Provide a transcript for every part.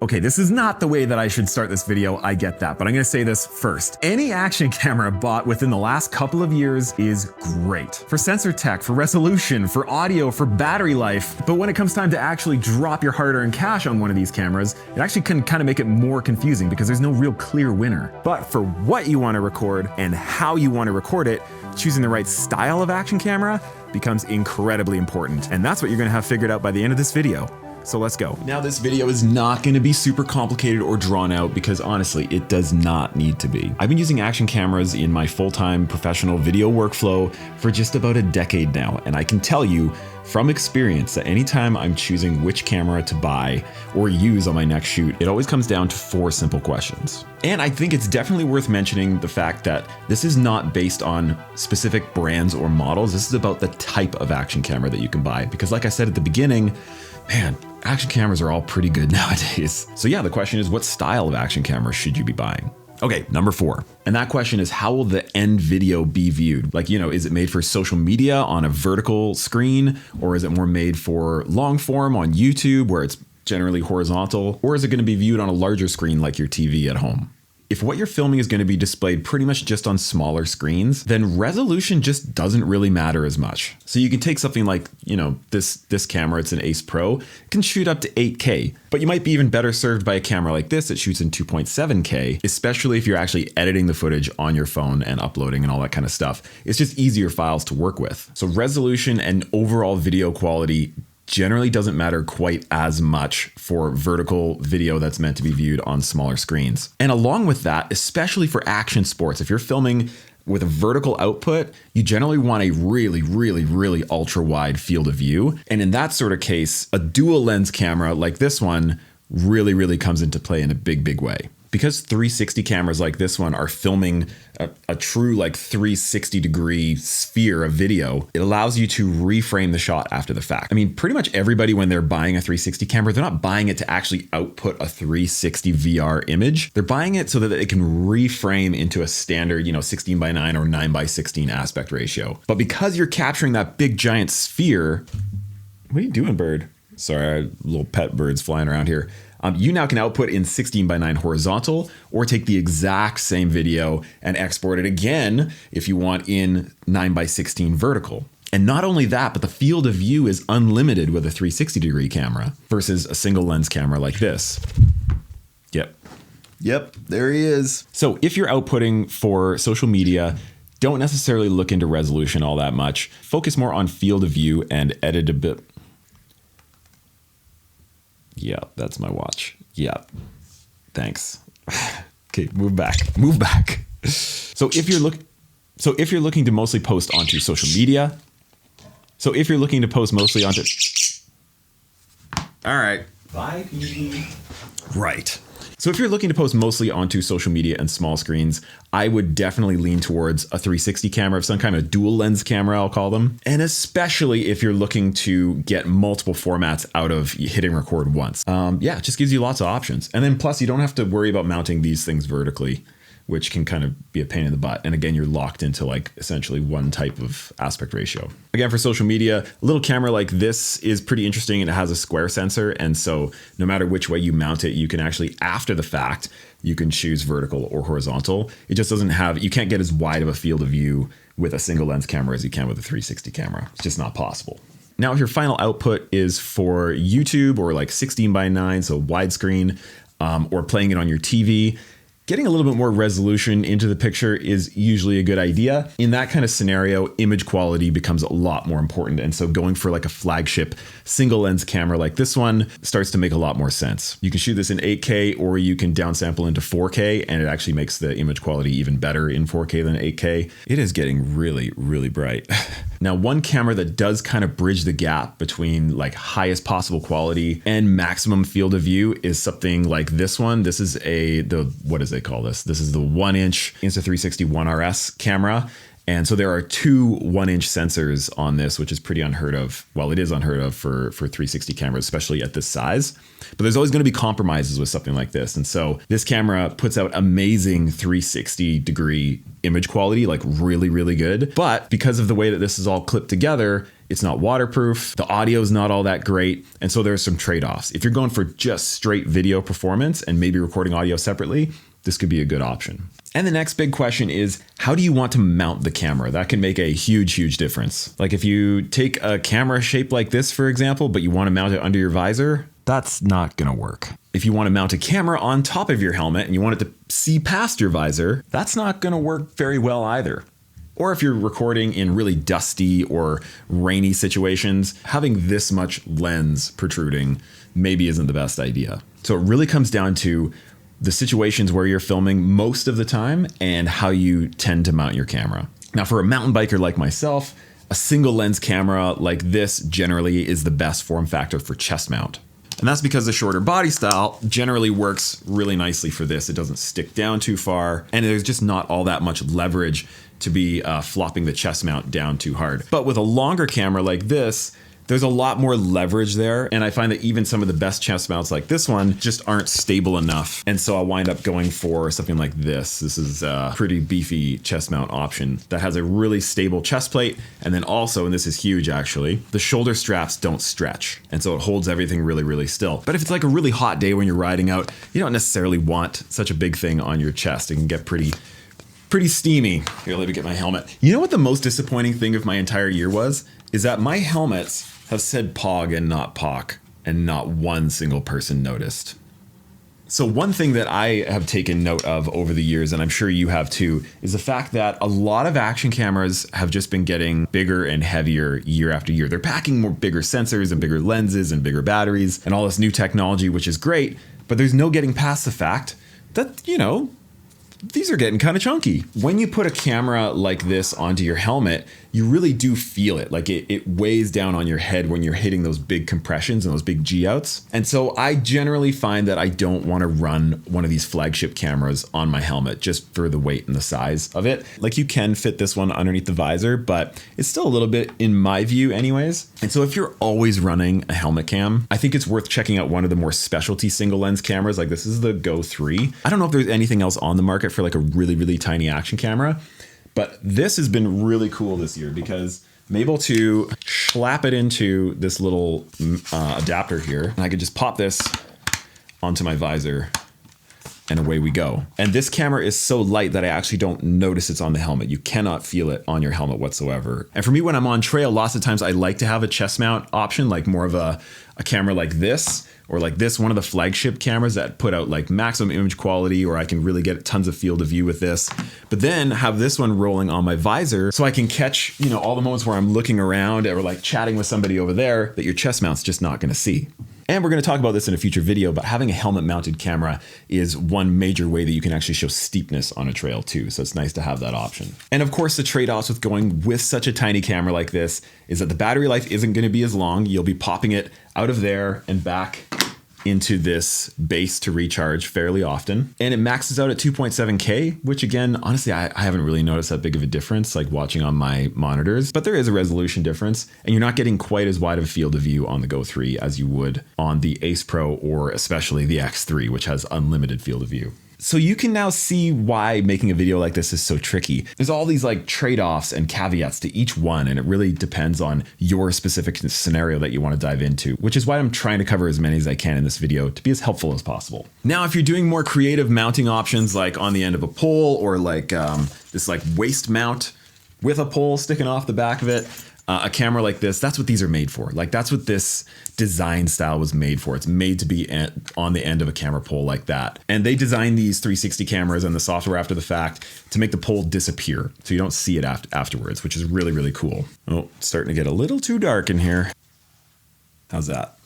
Okay, this is not the way that I should start this video, I get that, but I'm gonna say this first. Any action camera bought within the last couple of years is great. For sensor tech, for resolution, for audio, for battery life, but when it comes time to actually drop your hard-earned cash on one of these cameras, it actually can kind of make it more confusing because there's no real clear winner. But for what you wanna record and how you wanna record it, choosing the right style of action camera becomes incredibly important. And that's what you're gonna have figured out by the end of this video. So let's go. Now this video is not going to be super complicated or drawn out because honestly, it does not need to be. I've been using action cameras in my full-time professional video workflow for just about a decade now, and I can tell you from experience that anytime I'm choosing which camera to buy or use on my next shoot, it always comes down to 4 simple questions. And I think it's definitely worth mentioning the fact that this is not based on specific brands or models. This is about the type of action camera that you can buy, because like I said at the beginning, man, action cameras are all pretty good nowadays. So yeah, the question is, what style of action camera should you be buying? Okay, number 4. And that question is, how will the end video be viewed? Like, is it made for social media on a vertical screen, or is it more made for long form on YouTube where it's generally horizontal, or is it going to be viewed on a larger screen like your TV at home? If what you're filming is going to be displayed pretty much just on smaller screens, then resolution just doesn't really matter as much. So you can take something like, this camera, it's an Ace Pro, it can shoot up to 8K, but you might be even better served by a camera like this that shoots in 2.7K, especially if you're actually editing the footage on your phone and uploading and all that kind of stuff. It's just easier files to work with. So resolution and overall video quality generally doesn't matter quite as much for vertical video that's meant to be viewed on smaller screens. And along with that, especially for action sports, if you're filming with a vertical output, you generally want a really ultra wide field of view. And in that sort of case, a dual lens camera like this one really comes into play in a big way. Because 360 cameras like this one are filming a true 360 degree sphere of video, it allows you to reframe the shot after the fact. I mean, pretty much everybody, when they're buying a 360 camera, they're not buying it to actually output a 360 VR image. They're buying it so that it can reframe into a standard, 16:9 or 9:16 aspect ratio. But because you're capturing that big giant sphere, what are you doing, bird? Sorry, little pet birds flying around here. You now can output in 16:9 horizontal, or take the exact same video and export it again if you want in 9:16 vertical. And not only that, but the field of view is unlimited with a 360 degree camera versus a single lens camera like this. Yep, there he is. So if you're outputting for social media, don't necessarily look into resolution all that much. Focus more on field of view and edit a bit. Yeah, that's my watch. Yeah, thanks. Okay, move back. So if you're looking to mostly post onto social media, all right. Bye. Right. So if you're looking to post mostly onto social media and small screens, I would definitely lean towards a 360 camera of some kind of dual lens camera, I'll call them. And especially if you're looking to get multiple formats out of hitting record once. It just gives you lots of options. And then plus you don't have to worry about mounting these things vertically, which can kind of be a pain in the butt. And again, you're locked into essentially one type of aspect ratio. Again, for social media, a little camera like this is pretty interesting, and it has a square sensor. And so no matter which way you mount it, you can actually, after the fact, you can choose vertical or horizontal. It just doesn't you can't get as wide of a field of view with a single lens camera as you can with a 360 camera. It's just not possible. Now, if your final output is for YouTube or 16:9, so widescreen, or playing it on your TV, getting a little bit more resolution into the picture is usually a good idea. In that kind of scenario, image quality becomes a lot more important. And so going for a flagship single lens camera like this one starts to make a lot more sense. You can shoot this in 8K, or you can downsample into 4K, and it actually makes the image quality even better in 4K than 8K. It is getting really bright. Now, one camera that does kind of bridge the gap between highest possible quality and maximum field of view is something like this one. This is what does they call this? This is the 1-inch Insta360 1RS camera. And so there are 2 1-inch sensors on this, which is pretty unheard of. Well, it is unheard of for 360 cameras, especially at this size. But there's always going to be compromises with something like this. And so this camera puts out amazing 360 degree image quality, really good. But because of the way that this is all clipped together, it's not waterproof, the audio is not all that great, and so there's some trade-offs. If you're going for just straight video performance and maybe recording audio separately, this could be a good option. And the next big question is, how do you want to mount the camera? That can make a huge, huge difference. Like if you take a camera shaped like this, for example, but you want to mount it under your visor, that's not gonna work. If you want to mount a camera on top of your helmet and you want it to see past your visor, that's not gonna work very well either. Or if you're recording in really dusty or rainy situations, having this much lens protruding maybe isn't the best idea. So it really comes down to the situations where you're filming most of the time and how you tend to mount your camera. Now for a mountain biker like myself, a single lens camera like this generally is the best form factor for chest mount. And that's because the shorter body style generally works really nicely for this. It doesn't stick down too far, and there's just not all that much leverage to be flopping the chest mount down too hard. But with a longer camera like this, there's a lot more leverage there, and I find that even some of the best chest mounts like this one just aren't stable enough, and so I'll wind up going for something like this. This is a pretty beefy chest mount option that has a really stable chest plate, and then also, and this is huge actually, the shoulder straps don't stretch, and so it holds everything really, really still. But if it's like a really hot day when you're riding out, you don't necessarily want such a big thing on your chest. It can get pretty steamy. Here, let me get my helmet. You know what the most disappointing thing of my entire year was? Is that my helmets have said POG and not POC, and not one single person noticed. So one thing that I have taken note of over the years, and I'm sure you have too, is the fact that a lot of action cameras have just been getting bigger and heavier year after year. They're packing more bigger sensors and bigger lenses and bigger batteries and all this new technology, which is great, but there's no getting past the fact that, these are getting kind of chunky. When you put a camera like this onto your helmet, you really do feel it. Like it weighs down on your head when you're hitting those big compressions and those big G outs. And so I generally find that I don't want to run one of these flagship cameras on my helmet just for the weight and the size of it. Like you can fit this one underneath the visor, but it's still a little bit in my view anyways. And so if you're always running a helmet cam, I think it's worth checking out one of the more specialty single lens cameras. Like this is the Go 3. I don't know if there's anything else on the market for like a really, really tiny action camera. But this has been really cool this year because I'm able to slap it into this little adapter here, and I could just pop this onto my visor and away we go. And this camera is so light that I actually don't notice it's on the helmet. You cannot feel it on your helmet whatsoever. And for me, when I'm on trail, lots of times I like to have a chest mount option, like more of a camera like this, or like this, one of the flagship cameras that put out like maximum image quality, or I can really get tons of field of view with this, but then have this one rolling on my visor so I can catch, all the moments where I'm looking around or like chatting with somebody over there that your chest mount's just not gonna see. And we're going to talk about this in a future video, but having a helmet mounted camera is one major way that you can actually show steepness on a trail too. So it's nice to have that option. And of course, the trade-offs with going with such a tiny camera like this is that the battery life isn't going to be as long. You'll be popping it out of there and back into this base to recharge fairly often. And it maxes out at 2.7K, which again, honestly, I haven't really noticed that big of a difference like watching on my monitors, but there is a resolution difference and you're not getting quite as wide of a field of view on the Go 3 as you would on the Ace Pro or especially the X3, which has unlimited field of view. So you can now see why making a video like this is so tricky. There's all these like trade-offs and caveats to each one, and it really depends on your specific scenario that you want to dive into, which is why I'm trying to cover as many as I can in this video to be as helpful as possible. Now, if you're doing more creative mounting options like on the end of a pole or like this like waist mount with a pole sticking off the back of it, a camera like this, that's what these are made for. Like that's what this design style was made for. It's made to be on the end of a camera pole like that. And they designed these 360 cameras and the software after the fact to make the pole disappear so you don't see it afterwards, which is really, really cool. Oh, it's starting to get a little too dark in here. How's that?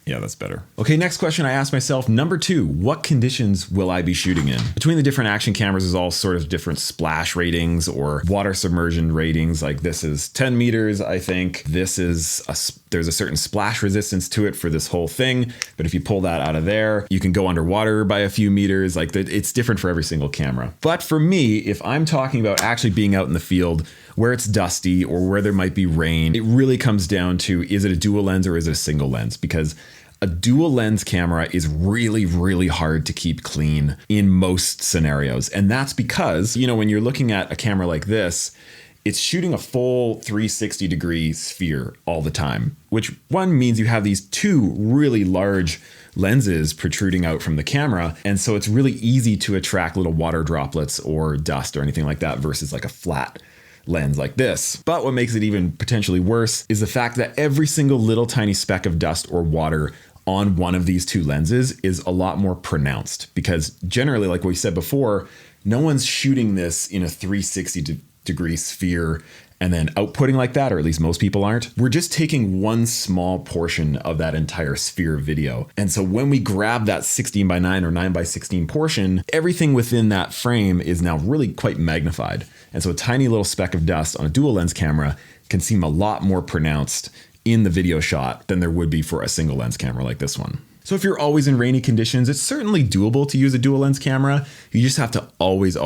Yeah, that's better. Okay, next question I asked myself, number 2, what conditions will I be shooting in? Between the different action cameras, there's all sort of different splash ratings or water submersion ratings. Like this is 10 meters, I think. This is, there's a certain splash resistance to it for this whole thing. But if you pull that out of there, you can go underwater by a few meters. Like it's different for every single camera. But for me, if I'm talking about actually being out in the field where it's dusty or where there might be rain, it really comes down to, is it a dual lens or is it a single lens? Because a dual lens camera is really, really hard to keep clean in most scenarios. And that's because, when you're looking at a camera like this, it's shooting a full 360-degree sphere all the time, which one means you have these two really large lenses protruding out from the camera. And so it's really easy to attract little water droplets or dust or anything like that versus like a flat lens like this. But what makes it even potentially worse is the fact that every single little tiny speck of dust or water on one of these two lenses is a lot more pronounced, because generally, like we said before, no one's shooting this in a 360-degree sphere and then outputting like that, or at least most people aren't. We're just taking one small portion of that entire sphere of video. And so when we grab that 16:9 or 9:16 portion, everything within that frame is now really quite magnified. And so a tiny little speck of dust on a dual lens camera can seem a lot more pronounced in the video shot than there would be for a single lens camera like this one. So if you're always in rainy conditions, it's certainly doable to use a dual lens camera. You just have to always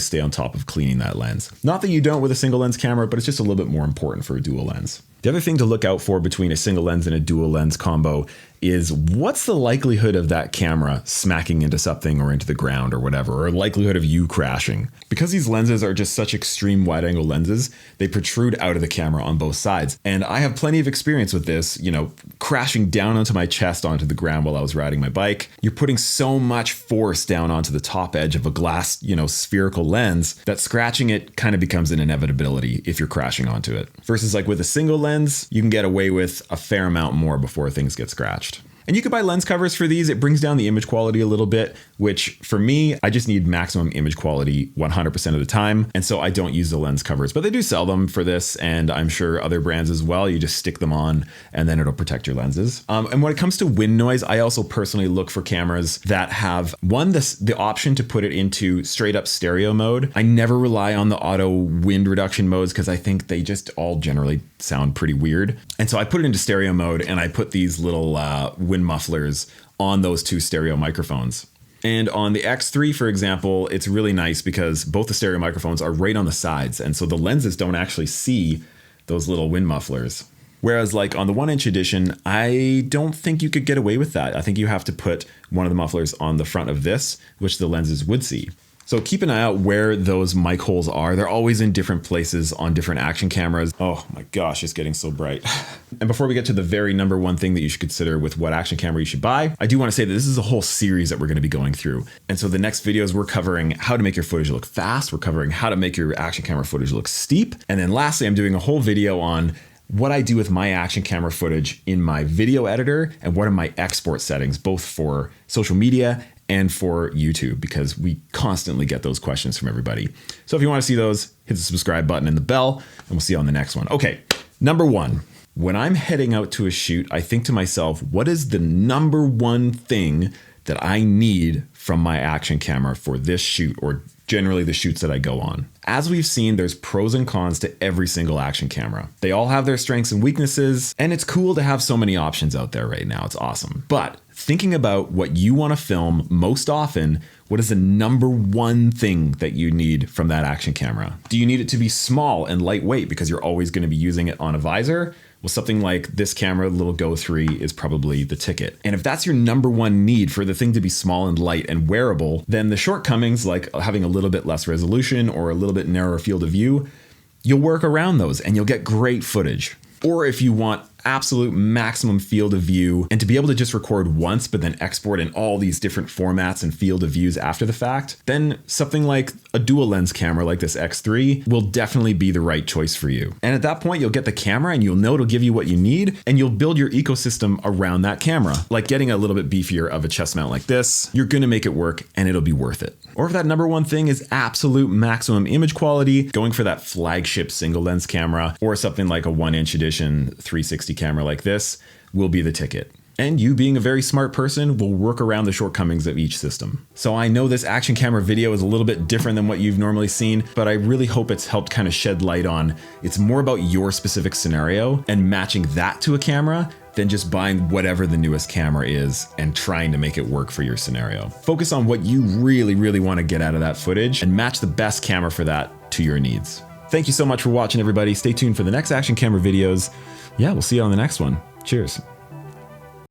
stay on top of cleaning that lens. Not that you don't with a single lens camera, but it's just a little bit more important for a dual lens. The other thing to look out for between a single lens and a dual lens combo is what's the likelihood of that camera smacking into something or into the ground or whatever, or likelihood of you crashing. Because these lenses are just such extreme wide angle lenses, they protrude out of the camera on both sides. And I have plenty of experience with this, crashing down onto my chest onto the ground while I was riding my bike. You're putting so much force down onto the top edge of a glass, spherical lens that scratching it kind of becomes an inevitability if you're crashing onto it. Versus like with a single lens, you can get away with a fair amount more before things get scratched. And you can buy lens covers for these. It brings down the image quality a little bit, which for me, I just need maximum image quality 100% of the time. And so I don't use the lens covers, but they do sell them for this. And I'm sure other brands as well. You just stick them on and then it'll protect your lenses. And when it comes to wind noise, I also personally look for cameras that have the option to put it into straight up stereo mode. I never rely on the auto wind reduction modes because I think they just all generally sound pretty weird. And so I put it into stereo mode and I put these little wind mufflers on those two stereo microphones. And on the X3, for example, it's really nice because both the stereo microphones are right on the sides. And so the lenses don't actually see those little wind mufflers. Whereas like on the 1-inch edition, I don't think you could get away with that. I think you have to put one of the mufflers on the front of this, which the lenses would see. So keep an eye out where those mic holes are. They're always in different places on different action cameras. Oh my gosh, it's getting so bright. And before we get to the very number one thing that you should consider with what action camera you should buy, I do want to say that this is a whole series that we're going to be going through. And so the next videos, we're covering how to make your footage look fast. We're covering how to make your action camera footage look steep. And then lastly, I'm doing a whole video on what I do with my action camera footage in my video editor and what are my export settings, both for social media and for YouTube, because we constantly get those questions from everybody. So if you want to see those, hit the subscribe button and the bell, and we'll see you on the next one. Okay, number one, when I'm heading out to a shoot, I think to myself, what is the number one thing that I need from my action camera for this shoot, or generally the shoots that I go on? As we've seen, there's pros and cons to every single action camera. They all have their strengths and weaknesses, and it's cool to have so many options out there right now. It's awesome. But thinking about what you want to film most often, what is the number one thing that you need from that action camera? Do you need it to be small and lightweight because you're always going to be using it on a visor? Well, something like this camera, the little Go 3, is probably the ticket. And if that's your number one need for the thing to be small and light and wearable, then the shortcomings like having a little bit less resolution or a little bit narrower field of view, you'll work around those and you'll get great footage. Or if you want absolute maximum field of view and to be able to just record once but then export in all these different formats and field of views after the fact, then something like a dual lens camera like this X3 will definitely be the right choice for you. And at that point, you'll get the camera and you'll know it'll give you what you need, and you'll build your ecosystem around that camera. Like getting a little bit beefier of a chest mount like this, you're gonna make it work and it'll be worth it. Or if that number one thing is absolute maximum image quality, going for that flagship single lens camera or something like a 1-inch edition 360 camera like this will be the ticket. And you, being a very smart person, will work around the shortcomings of each system. So I know this action camera video is a little bit different than what you've normally seen, but I really hope it's helped kind of shed light on it's more about your specific scenario and matching that to a camera than just buying whatever the newest camera is and trying to make it work for your scenario. Focus on what you really, really want to get out of that footage and match the best camera for that to your needs. Thank you so much for watching, everybody. Stay tuned for the next action camera videos. Yeah, we'll see you on the next one. Cheers.